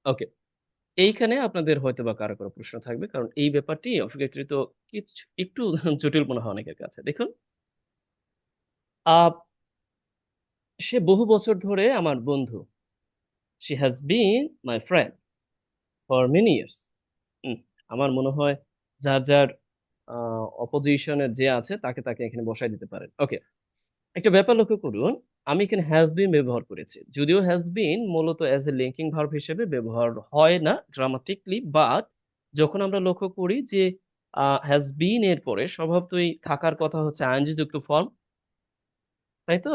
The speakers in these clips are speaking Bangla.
ওকে, এইখানে আপনাদের হয়তো বা কারো কারো প্রশ্ন থাকবে, কারণ এই ব্যাপারটি অপেক্ষাকৃত কিছু একটু জটিল মনে হয় অনেকের কাছে। দেখুন, আহ সে বহু বছর ধরে আমার বন্ধু। She has been my friend for many years. আমার মনে হয় যার যার অপোজিশনের যে আছে তাকে তাকে এখানে বসাই দিতে পারেন। ওকে, একটা ব্যাপার লক্ষ্য করুন, আমি এখানে হ্যাজ বিন ব্যবহার করেছি, যদিও হ্যাজ বিন মূলত অ্যাজ এ লিঙ্কিং ভার্ব হিসেবে ব্যবহার হয় না গ্রামাটিকলি, বাট যখন আমরা লক্ষ্য করি যে হ্যাজ বিন এর পরে স্বভাবতই থাকার কথা হচ্ছে আইএনজি যুক্ত ফর্ম, তাই তো?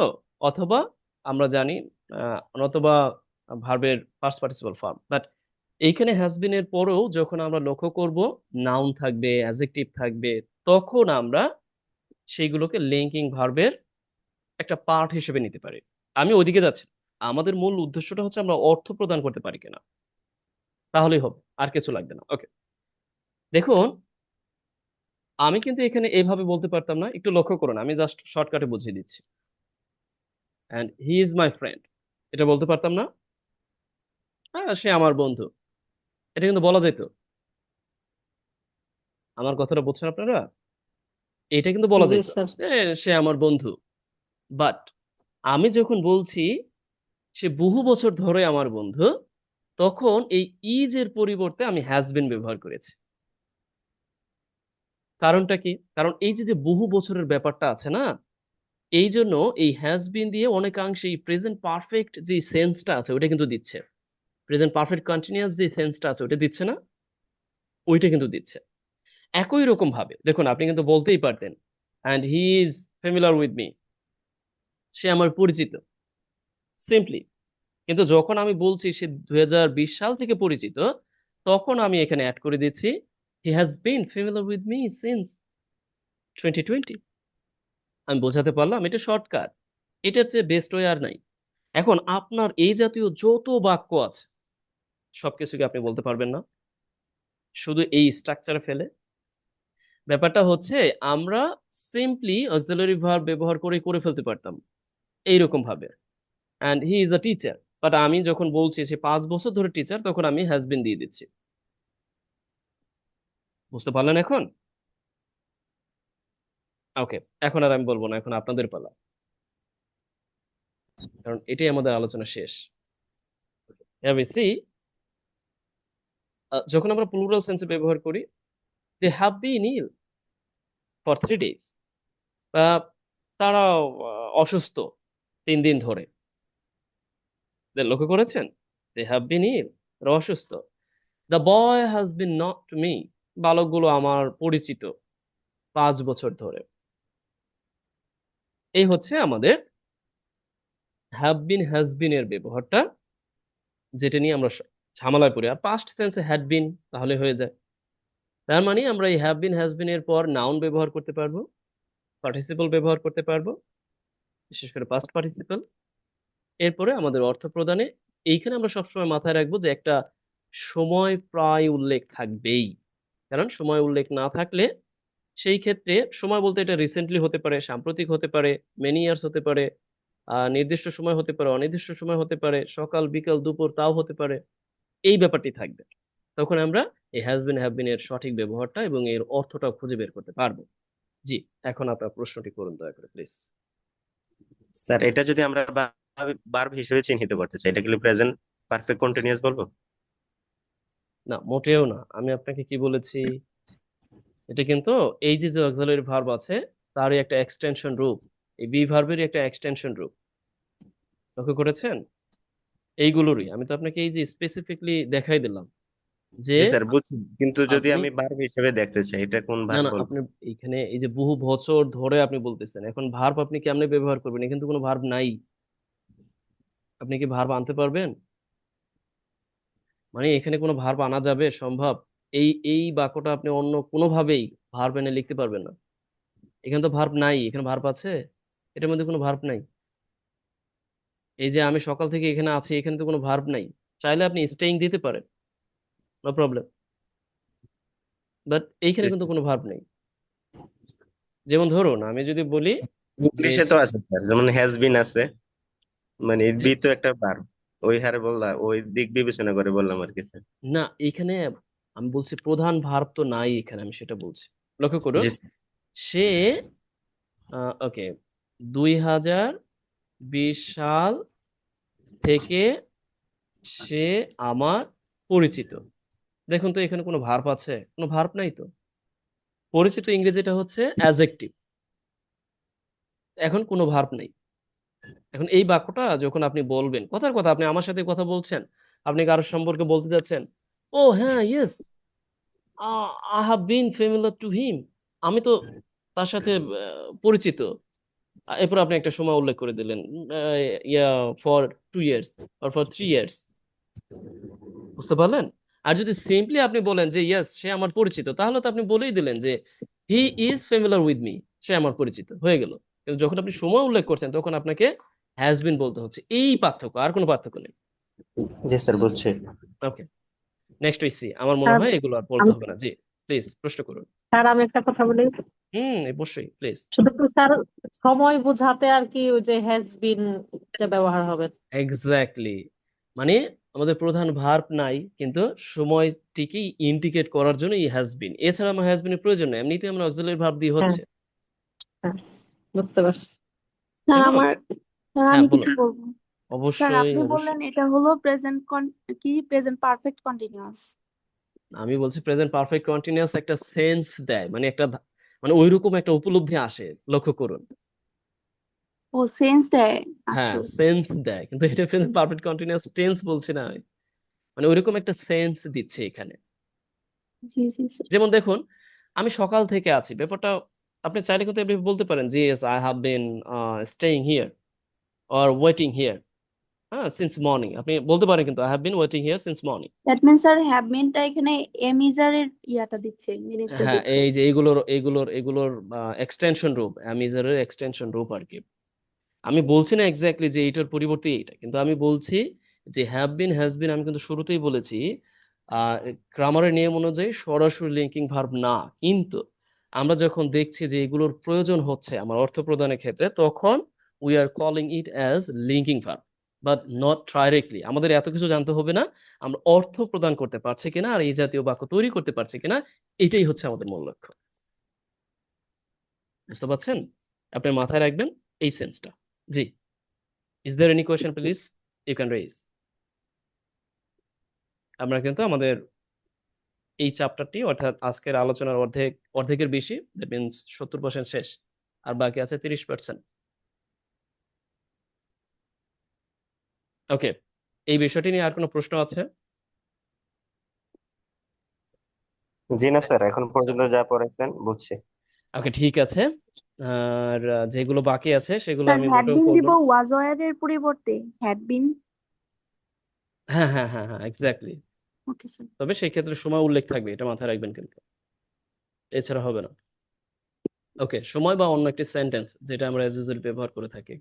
অথবা আমরা জানি নতবা ভার্বের পাস্ট পার্টিসিপল ফর্ম, বাট এইখানে হ্যাজ বিন এর পরেও যখন আমরা লক্ষ্য করব নাউন থাকবে, অ্যাডজেক্টিভ থাকবে, তখন আমরা সেইগুলোকে লিঙ্কিং ভার্বের একটা পার্ট হিসেবে নিতে পারি। আমি ওইদিকে যাচ্ছি না। আমাদের মূল উদ্দেশ্যটা হচ্ছে আমরা অর্থ প্রদান করতে পারি কিনা, তাহলেই হবে, আর কিছু লাগবে না। ওকে, দেখুন, আমি কিন্তু এখানে এইভাবে বলতে পারতাম না, একটু লক্ষ্য করুন, আমি জাস্ট শর্টকাটে বুঝিয়ে দিচ্ছি। And he is my friend, এটা বলতে পারতাম না? হ্যাঁ, সে আমার বন্ধু, এটা কিন্তু বলা যেত। আমার কথাটা বুঝছেন আপনারা? এটা কিন্তু বলা জি যেত স্যার। যে সে আমার বন্ধু। বাট আমি যখন বলছি সে বহু বছর ধরে আমার বন্ধু, তখন এই ইজ এর পরিবর্তে আমি হ্যাজ বিন ব্যবহার করেছি। কারণটা কি? কারণ এই যে যে বহু বছরের ব্যাপারটা আছে না, এই জন্য এই হ্যাজ বিন দিয়ে অনেকাংশে এই প্রেজেন্ট পারফেক্ট যে সেন্সটা আছে ওটা কিন্তু দিচ্ছে। প্রেজেন্ট পারফেক্ট কন্টিনিউয়াস যে সেন্সটা আছে ওটা দিচ্ছে না, ওইটা কিন্তু দিচ্ছে। একই রকম ভাবে দেখুন, আপনি কিন্তু বলতেই পারতেন and he is familiar with me, সে আমার পরিচিত, সিম্পলি। কিন্তু যখন আমি বলছি সে 2020 সাল থেকে পরিচিত, তখন আমি এখানে অ্যাড করে দিচ্ছি he has been familiar with me since 2020। আমি বোঝাতে পারলাম? এটা শর্টকাট, এটার চেয়ে বেস্ট ওয়ে আর নাই। এখন আপনার এই জাতীয় যত বাক্য আছে সবকিছু কি আপনি বলতে পারবেন না শুধু এই স্ট্রাকচারে ফেলে? ব্যাপারটা হচ্ছে আমরা সিম্পলি অক্সিলারি ভার্ব ব্যবহার করে করে ফেলতে পারতাম এইরকম ভাবে, and he is a teacher. But আমি যখন বলছি সে 5 বছর ধরে টিচার, তখন আমি হ্যাজ বিন দিয়ে দিচ্ছি। বুঝতে পারলেন এখন? ওকে, এখন আর আমি বলবো না, এখন আপনাদের পালা, কারণ এটাই আমাদের আলোচনা শেষ। হ্যাভ সি, যখন আমরা প্লুরাল সেন্সে ব্যবহার করি, they have been ill for 3 days, বা তারা অসুস্থ 3 দিন ধরে। লক্ষ্য করেছেন? দে হ্যাভ বিন ইল, তারা অসুস্থ। The boy has been not to me, বালকগুলো আমার পরিচিত 5 বছর ধরে। এই হচ্ছে আমাদের হ্যাভ বিন হ্যাজ বিন এর ব্যবহারটা, যেটা নিয়ে আমরা ঝামেলায় পড়ি। আর পাস্ট টেন্সে হ্যাড বিন তাহলে হয়ে যায়। তার মানে আমরা এই হ্যাভ বিন হ্যাজ বিন এর পর নাউন ব্যবহার করতে পারবো, পার্টিসিপল ব্যবহার করতে পারবো, বিশেষ করে পাস্ট পার্টিসিপল। এরপরে আমাদের অর্থ প্রদানে এইখানে আমরা সবসময় মাথায় রাখবো যে একটা সময় প্রায় উল্লেখ থাকবেই। কারণ সময় উল্লেখ না থাকলে সেই ক্ষেত্রে, সময় বলতে এটা রিসেন্টলি হতে পারে, সাম্প্রতিক হতে পারে, মেনি ইয়ার্স হতে পারে, নির্দিষ্ট সময় হতে পারে, অনির্দিষ্ট সময় হতে পারে, সকাল বিকাল দুপুর তাও হতে পারে, এই ব্যাপারটি থাকবে। তখন আমরা এই হ্যাজ বিন হ্যাভ বিন এর সঠিক ব্যবহারটা এবং এর অর্থটা খুঁজে বের করতে পারবো। জি, এখন আপনার প্রশ্নটি করুন দয়া করে প্লিজ। স্যার, এটা যদি আমরা ভার্ব হিসেবে চিহ্নিত করতে চাই, এটা কি প্রেজেন্ট পারফেক্ট কন্টিনিউয়াস বলবো? না, মোটেও না। আমি আপনাকে কি বলেছি? এটা কিন্তু এই যে যে অক্সিলারি ভার্ব আছে তারই একটা এক্সটেনশন রূপ, এই বি ভার্বেরই একটা এক্সটেনশন রূপ। লক্ষ্য করেছেন? এইগুলোরই আমি তো আপনাকে এই যে স্পেসিফিকলি দেখাই দিলাম যে জি স্যার, বুঝছি, কিন্তু যদি আপনি, আমি ভার্ব হিসেবে দেখতে চাই, এটা কোন না ভার্ব না, বলবো? আপনি এখানে এই যে বহু বছর ধরে আপনি বলতেছেন, এখন ভার্ব আপনি কেমনে ব্যবহার করবেন? এখানে তো কোনো ভার্ব নাই। আপনি কি ভার্ব আনতে পারবেন? মানে এখানে কোনো ভার্ব আনা যাবে সম্ভব? এই এই বাক্যটা আপনি অন্য কোনোভাবেই ভার্ব এনে লিখতে পারবেন না। এখানে তো ভার্ব নাই, এখানে ভার্ব আছে? এটার মধ্যে কোনো ভার্ব নাই। এই যে আমি সকাল থেকে এখানে আছি, এখানে তো কোনো ভার্ব নাই। চাইলে আপনি স্টেইং দিতে পারেন, নো প্রবলেম, বাট এইখানে জি কিন্তু স্যার। কোনো ভার্ব নেই। যেমন ধরুন আমি যদি বলি যে ইংলিশে তো আছে স্যার, যেমন হ্যাজ বিন আছে, মানে যে বি তো একটা ভার্ব, ওই হারে বললাম, ওই দিক বিবেচনা করে বললাম আর কি স্যার। না, এখানে আমি বলছি প্রধান ভার্ব তো নাই এখানে, আমি সেটা বলছি। লক্ষ্য করুন, জি সে ওকে 2020 সাল থেকে সে আমার পরিচিত। দেখুন তো এখানে কোনো ভার্ব আছে? কোনো ভার্ব নাই তো। পরিচিত ইংরেজিটা হচ্ছে অ্যাজেক্টিভ, এখন কোনো ভার্ব নেই। এখন এই বাক্যটা যখন আপনি বলবেন, কথার কথা আপনি আমার সাথে কথা বলছেন, আপনি কারোর সম্পর্কে বলতে যাচ্ছেন, ও হ্যাঁ yes, I have been familiar to him, আমি তো তার সাথে পরিচিত। এরপর আপনি একটা সময় উল্লেখ করে দিলেন, yeah, for 2 years or for 3 years. বুঝতে পারলেন? আর যদি সিম্পলি আপনি বলেন যে ইয়েস সে আমার পরিচিত, তাহলে তো আপনি বলেই দিলেন যে হি ইজ ফেমিলার উইথ মি, সে আমার পরিচিত, হয়ে গেল। কিন্তু যখন আপনি সময় উল্লেখ করছেন তখন আপনাকে হ্যাজ বিন বলতে হচ্ছে, এই পার্থক্য, আর কোনো পার্থক্য নেই। জি স্যার, বুঝছি। ওকে, নেক্সট উই সি। আমার মনে স্যার হয় এগুলো আর বলতে আমি হবে না। জি, প্লিজ প্রশ্ন করুন। স্যার আমি একটা কথা বলি। অবশ্যই, প্লিজ। শুধু তো স্যার সময় বোঝাতে আর কি ওই যে হ্যাজ বিন এটা ব্যবহার হবে। এক্স্যাক্টলি, মানে আমাদের প্রধান ভার্ব নাই, কিন্তু সময়টিকে ইন্ডিকেট করার জন্য ই হ্যাজ বিন, এছাড়া আমার হ্যাজ বিনের প্রয়োজন নেই, এমনিতে আমরা অক্সিলারি ভার্ব দিয়ে হ্যাঁ, হচ্ছে। হ্যাঁ, বুঝতে পারছি। স্যার কেমন? আমার স্যার হ্যাঁ, আমি কিছু বলুন। বলবো। স্যার অবশ্যই, আপনি বললেন অবশ্যই। এটা হলো প্রেজেন্ট পারফেক্ট কন্টিনিউয়াস। আমি বলছি প্রেজেন্ট পারফেক্ট কন্টিনিউয়াস একটা সেন্স দেয়, মানে একটা মানে ওইরকম একটা উপলব্ধি আসে, লক্ষ্য করুন। ও সেন্স দেয়। হ্যাঁ, আচ্ছা। সেন্স দেয়, কিন্তু এটা প্রেজেন্ট পারফেক্ট কন্টিনিউয়াস টেন্স বলছি না আমি। মানে ওইরকম একটা সেন্স দিচ্ছে এখানে। জি জি স্যার। যেমন দেখুন, আমি সকাল থেকে আছি, ব্যাপারটা আপনি চাইলে কিন্তু এভাবে বলতে পারেন যে yes I have been staying here or waiting here, হ্যাঁ, সিন্স মর্নিং। আপনি বলতে পারেন কিন্তু I have been waiting here since morning. That means sir have বিনটা এখানে এমিজারের ইয়াটা দিচ্ছে, মিনিংসটা হ্যাঁ, দিচ্ছে। এই যে এগুলোর এক্সটেনশন রূপ, অ্যামিজারের এক্সটেনশন রূপ আর কি। আমি বলছি না এক্স্যাক্টলি যে এইটার পরিবর্তে এইটা, কিন্তু আমি বলছি যে হ্যাভ বিন হ্যাজ বিন আমি কিন্তু শুরুতেই বলেছি গ্রামারের নিয়ম অনুযায়ী সরাসরি লিঙ্কিং ভার্ব না, কিন্তু আমরা যখন দেখছি যে এগুলোর প্রয়োজন হচ্ছে আমার অর্থ প্রদানের ক্ষেত্রে, তখন we are calling it as linking verb, but not directly. আমাদের এত কিছু জানতে হবে না, আমরা অর্থ প্রদান করতে পারছি কিনা আর এই জাতীয় বাক্য তৈরি করতে পারছি কিনা, এটাই হচ্ছে আমাদের মূল লক্ষ্য। বুঝতে পারছেন? আপনি মাথায় রাখবেন এই সেন্সটা। জি, is there any question please, you can raise. আমরা কিন্তু আমাদের এই চ্যাপ্টারটি, অর্থাৎ আজকের আলোচনার অর্ধেকের বেশি, দ্যাট মিনস 70% শেষ, আর বাকি আছে 30%। ওকে, এই বিষয়টি নিয়ে আর কোনো প্রশ্ন আছে? জি না স্যার, এখন পর্যন্ত যা পড়েছেন বুঝছি। ওকে, ঠিক আছে। আর যেগুলো বাকি আছে সেগুলো স্যার আমি হ্যাড নোটও বিন করব। দিব ওয়াজ ওয়ার পরিবর্তে হ্যাড বিন। হ্যাঁ, হ্যাঁ, হ্যাঁ, হ্যাঁ, এক্স্যাক্টলি। Okay sir. তবে সেই ক্ষেত্রে সময় উল্লেখ থাকবে, এটা মাথায় রাখবেন কিন্তু, এছাড়া হবে না। ওকে, সময় বা অন্য একটি সেন্টেন্স যেটা আমরা অ্যাজ ইউজুয়াল ব্যবহার করে থাকি।